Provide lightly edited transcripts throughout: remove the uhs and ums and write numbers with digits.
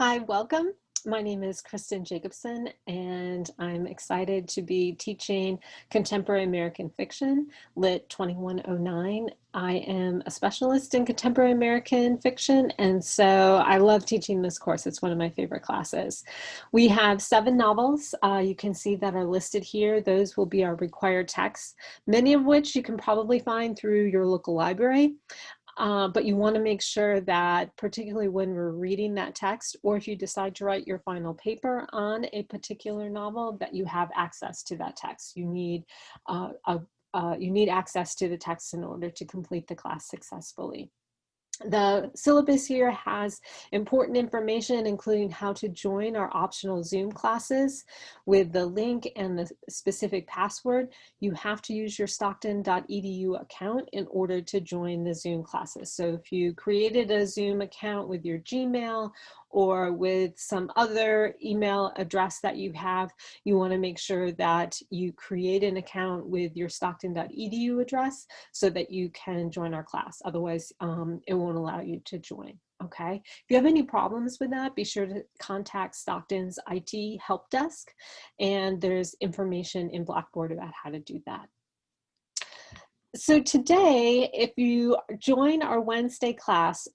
Hi, welcome. My name is Kristen Jacobson, and I'm excited to be teaching Contemporary American Fiction, LIT 2109. I am a specialist in Contemporary American Fiction, and so I love teaching this course. It's one of my favorite classes. We have 7 novels you can see that are listed here. Those will be our required texts, many of which you can probably find through your local library. But you want to make sure that, particularly when we're reading that text, or if you decide to write your final paper on a particular novel, that you have access to that text. You need access to the text in order to complete the class successfully. The syllabus here has important information, including how to join our optional Zoom classes with the link and the specific password. You have to use your stockton.edu account in order to join the Zoom classes. So if you created a Zoom account with your Gmail or with some other email address that you have, you want to make sure that you create an account with your stockton.edu address so that you can join our class. Otherwise, it won't allow you to join. Okay. If you have any problems with that, be sure to contact Stockton's IT help desk, and there's information in Blackboard about how to do that. So today, if you join our Wednesday class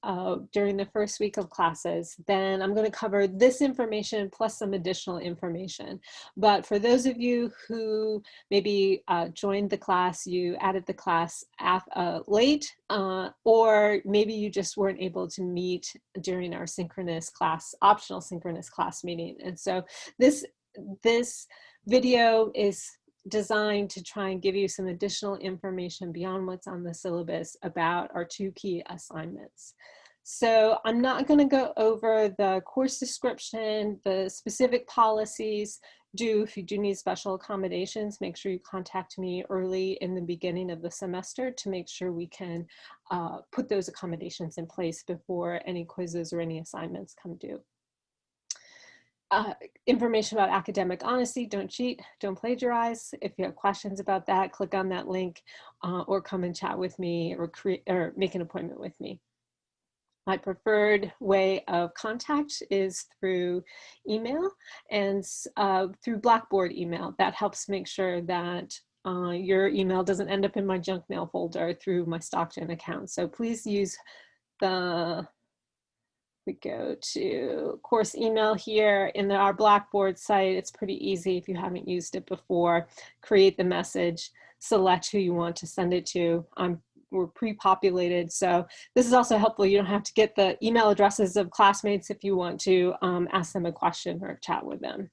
during the first week of classes, then I'm going to cover this information plus some additional information. But for those of you who maybe joined the class, you added the class late, or maybe you just weren't able to meet during our synchronous class, optional synchronous class meeting. And so this video is designed to try and give you some additional information beyond what's on the syllabus about our 2 key assignments. So I'm not going to go over the course description, the specific policies. If you do need special accommodations, make sure you contact me early in the beginning of the semester to make sure we can put those accommodations in place before any quizzes or any assignments come due. Information about academic honesty: don't cheat, don't plagiarize. If you have questions about that, click on that link or come and chat with me or make an appointment with me. My preferred way of contact is through email and through Blackboard email. That helps make sure that your email doesn't end up in my junk mail folder through my Stockton account. So please use we go to course email here in our Blackboard site. It's pretty easy if you haven't used it before. Create the message, select who you want to send it to. We're pre-populated, so this is also helpful. You don't have to get the email addresses of classmates if you want to ask them a question or chat with them.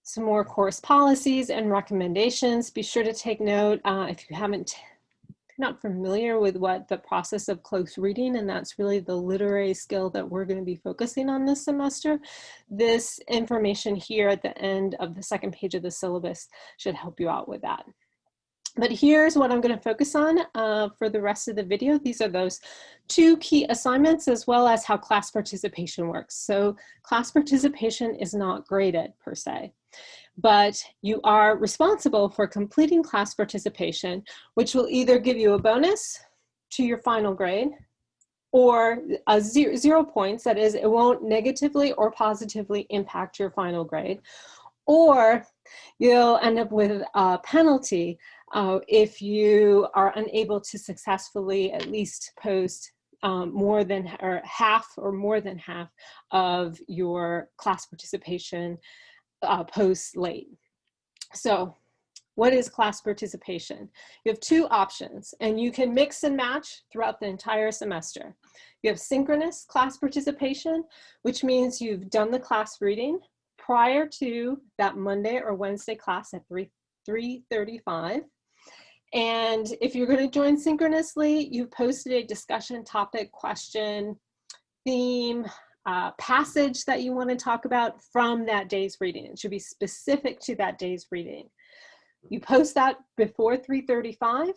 Some more course policies and recommendations. Be sure to take note if you not familiar with what the process of close reading, and that's really the literary skill that we're going to be focusing on this semester. This information here at the end of the second page of the syllabus should help you out with that. But here's what I'm going to focus on for the rest of the video. These are those 2 key assignments, as well as how class participation works. So class participation is not graded per se, but you are responsible for completing class participation, which will either give you a bonus to your final grade or 0 points. That is, it won't negatively or positively impact your final grade, or you'll end up with a penalty if you are unable to successfully at least post more than half of your class participation posts late. So what is class participation? You have 2 options, and you can mix and match throughout the entire semester. You have synchronous class participation, which means you've done the class reading prior to that Monday or Wednesday class at 3:35. And if you're going to join synchronously, you've posted a discussion topic, question, theme, passage that you want to talk about from that day's reading. It should be specific to that day's reading. You post that before 3:35.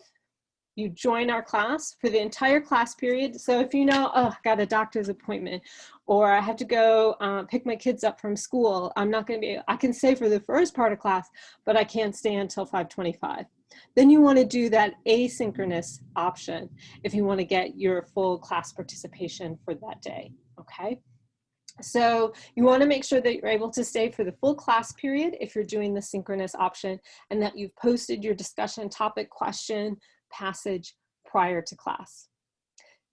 You join our class for the entire class period. So if you know, oh, I got a doctor's appointment, or I have to go pick my kids up from school, I'm not going to be, I can stay for the first part of class, but I can't stay until 5:25. Then you want to do that asynchronous option if you want to get your full class participation for that day, okay? So you want to make sure that you're able to stay for the full class period if you're doing the synchronous option, and that you've posted your discussion topic, question, passage prior to class.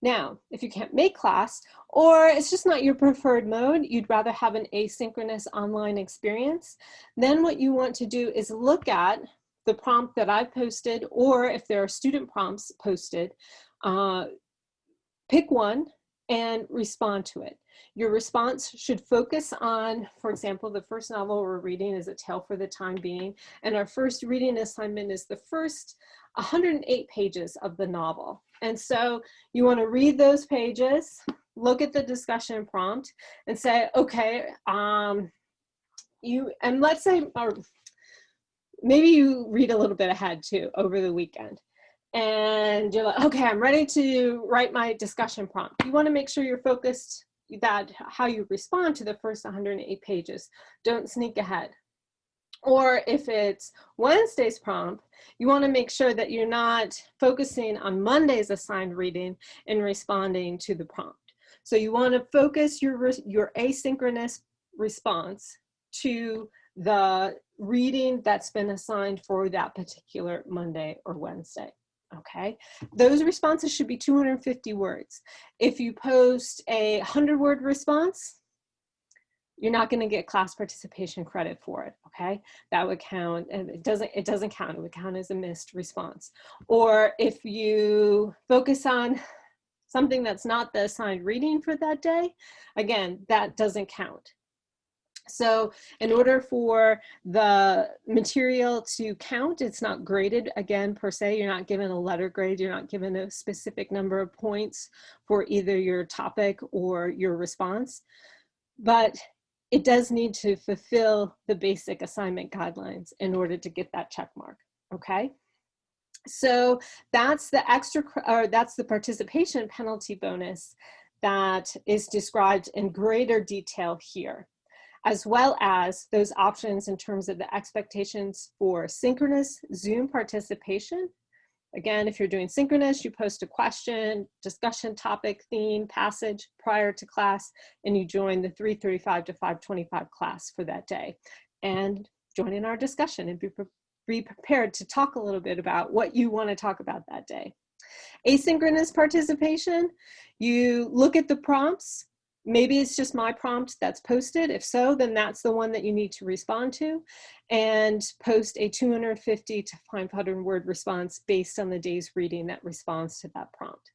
Now, if you can't make class, or it's just not your preferred mode, you'd rather have an asynchronous online experience, then what you want to do is look at the prompt that I've posted, or if there are student prompts posted, pick one and respond to it. Your response should focus on, for example, the first novel we're reading is A Tale for the Time Being, and our first reading assignment is the first 108 pages of the novel. And so you want to read those pages, look at the discussion prompt, and say, okay, and let's say, or maybe you read a little bit ahead too over the weekend. And you're like, okay, I'm ready to write my discussion prompt. You want to make sure you're focused that how you respond to the first 108 pages. Don't sneak ahead. Or if it's Wednesday's prompt, you want to make sure that you're not focusing on Monday's assigned reading and responding to the prompt. So you want to focus your asynchronous response to the reading that's been assigned for that particular Monday or Wednesday. Okay, those responses should be 250 words. If you post a 100-word response, you're not going to get class participation credit for it. Okay, that would count, and it doesn't count. It would count as a missed response. Or if you focus on something that's not the assigned reading for that day, again, that doesn't count. So in order for the material to count, it's not graded again per se. You're not given a letter grade. You're not given a specific number of points for either your topic or your response. But it does need to fulfill the basic assignment guidelines in order to get that check mark, okay? So that's the that's the participation penalty bonus that is described in greater detail here, as well as those options in terms of the expectations for synchronous Zoom participation. Again, if you're doing synchronous, you post a question, discussion topic, theme, passage prior to class, and you join the 3:35 to 5:25 class for that day. And join in our discussion and be prepared to talk a little bit about what you want to talk about that day. Asynchronous participation, you look at the prompts. Maybe it's just my prompt that's posted. If so, then that's the one that you need to respond to, and post a 250 to 500 word response based on the day's reading that responds to that prompt.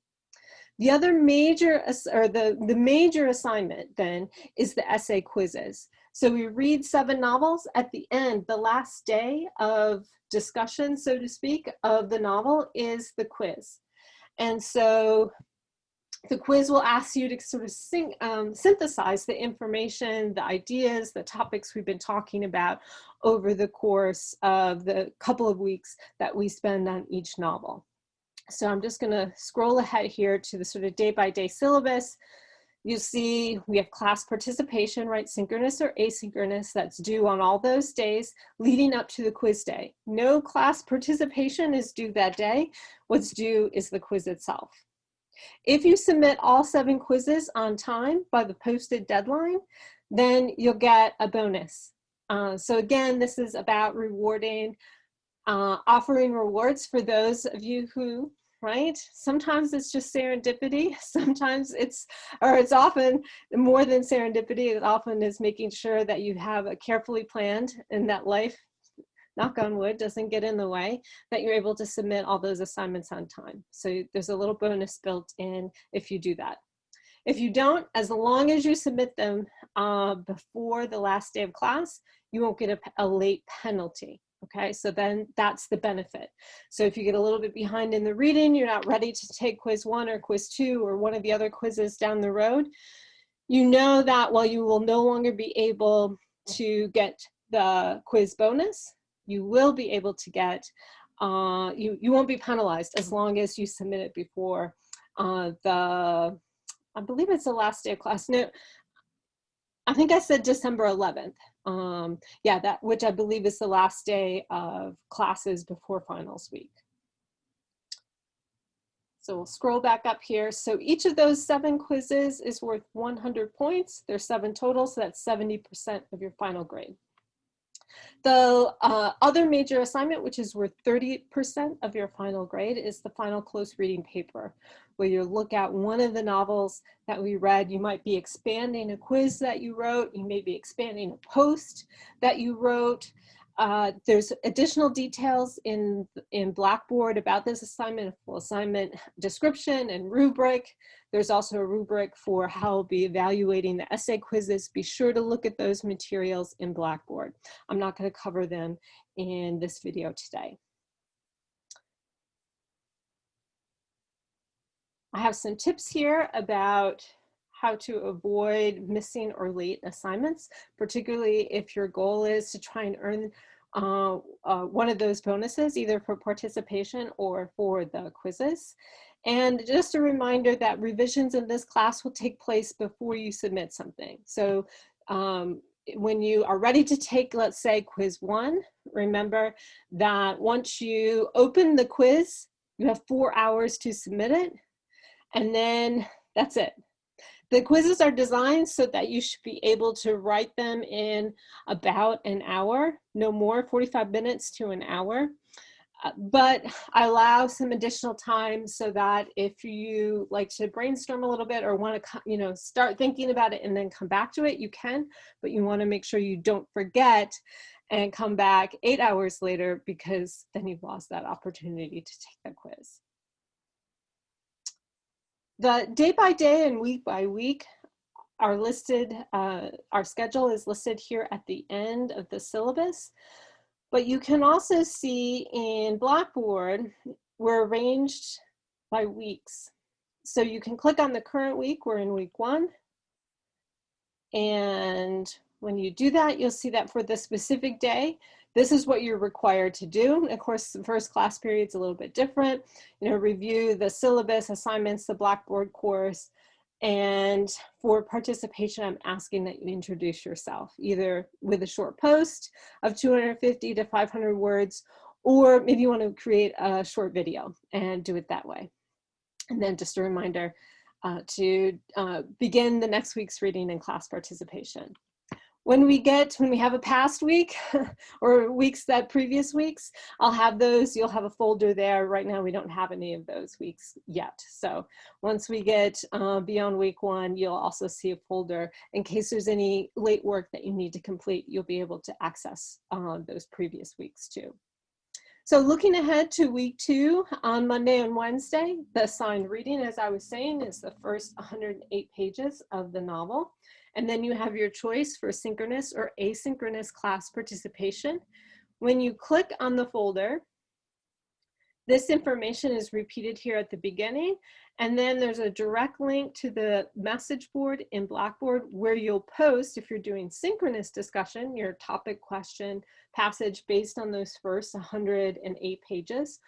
The other major, or the major assignment then is the essay quizzes. So we read 7 novels. At the end, the last day of discussion, so to speak, of the novel is the quiz. And so the quiz will ask you to sort of synthesize the information, the ideas, the topics we've been talking about over the course of the couple of weeks that we spend on each novel. So I'm just going to scroll ahead here to the sort of day-by-day syllabus. You see we have class participation, right? Synchronous or asynchronous, that's due on all those days leading up to the quiz day. No class participation is due that day. What's due is the quiz itself. If you submit all 7 quizzes on time by the posted deadline, then you'll get a bonus. So again, this is about rewarding, offering rewards for those of you who, right? Sometimes it's just serendipity. Sometimes it's often more than serendipity. It often is making sure that you have a carefully planned and that life, knock on wood, doesn't get in the way, that you're able to submit all those assignments on time. So there's a little bonus built in if you do that. If you don't, as long as you submit them before the last day of class, you won't get a late penalty. Okay, so then that's the benefit. So if you get a little bit behind in the reading, you're not ready to take quiz 1 or quiz 2 or one of the other quizzes down the road, you know that while you will no longer be able to get the quiz bonus, you will be able to get, you won't be penalized as long as you submit it before I believe it's the last day of class. No, I think I said December 11th. Yeah, which I believe is the last day of classes before finals week. So we'll scroll back up here. So each of those 7 quizzes is worth 100 points. There's 7 total, so that's 70% of your final grade. The other major assignment, which is worth 30% of your final grade, is the final close reading paper, where you look at one of the novels that we read. You might be expanding a quiz that you wrote. You may be expanding a post that you wrote. There's additional details in Blackboard about this assignment, a full assignment description and rubric. There's also a rubric for how I'll be evaluating the essay quizzes. Be sure to look at those materials in Blackboard. I'm not going to cover them in this video today. I have some tips here about how to avoid missing or late assignments, particularly if your goal is to try and earn one of those bonuses, either for participation or for the quizzes. And just a reminder that revisions in this class will take place before you submit something. So when you are ready to take, let's say, quiz 1, remember that once you open the quiz, you have 4 hours to submit it, and then that's it. The quizzes are designed so that you should be able to write them in about an hour, no more, 45 minutes to an hour. But I allow some additional time so that if you like to brainstorm a little bit or want to, start thinking about it and then come back to it, you can, but you want to make sure you don't forget and come back 8 hours later, because then you've lost that opportunity to take the quiz. The day by day and week by week are listed, our schedule is listed here at the end of the syllabus, but you can also see in Blackboard, we're arranged by weeks. So you can click on the current week, we're in week 1. And when you do that, you'll see that for the specific day, this is what you're required to do. Of course, the first class period is a little bit different. Review the syllabus, assignments, the Blackboard course. And for participation, I'm asking that you introduce yourself, either with a short post of 250 to 500 words, or maybe you want to create a short video and do it that way. And then just a reminder to begin the next week's reading and class participation. When we have a past week or weeks that previous weeks, I'll have those. You'll have a folder there. Right now, we don't have any of those weeks yet. So once we get beyond week 1, you'll also see a folder in case there's any late work that you need to complete. You'll be able to access those previous weeks too. So looking ahead to week 2, on Monday and Wednesday, the assigned reading, as I was saying, is the first 108 pages of the novel. And then you have your choice for synchronous or asynchronous class participation. When you click on the folder, this information is repeated here at the beginning. And then there's a direct link to the message board in Blackboard where you'll post, if you're doing synchronous discussion, your topic, question, passage based on those first 108 pages.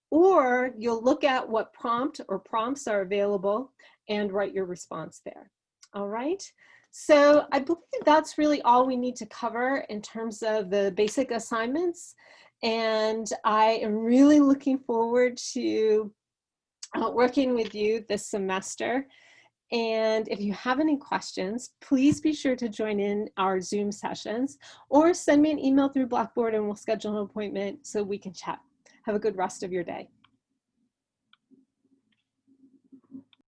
Or you'll look at what prompt or prompts are available and write your response there. All right. So I believe that's really all we need to cover in terms of the basic assignments. And I am really looking forward to working with you this semester. And if you have any questions, please be sure to join in our Zoom sessions or send me an email through Blackboard and we'll schedule an appointment so we can chat. Have a good rest of your day.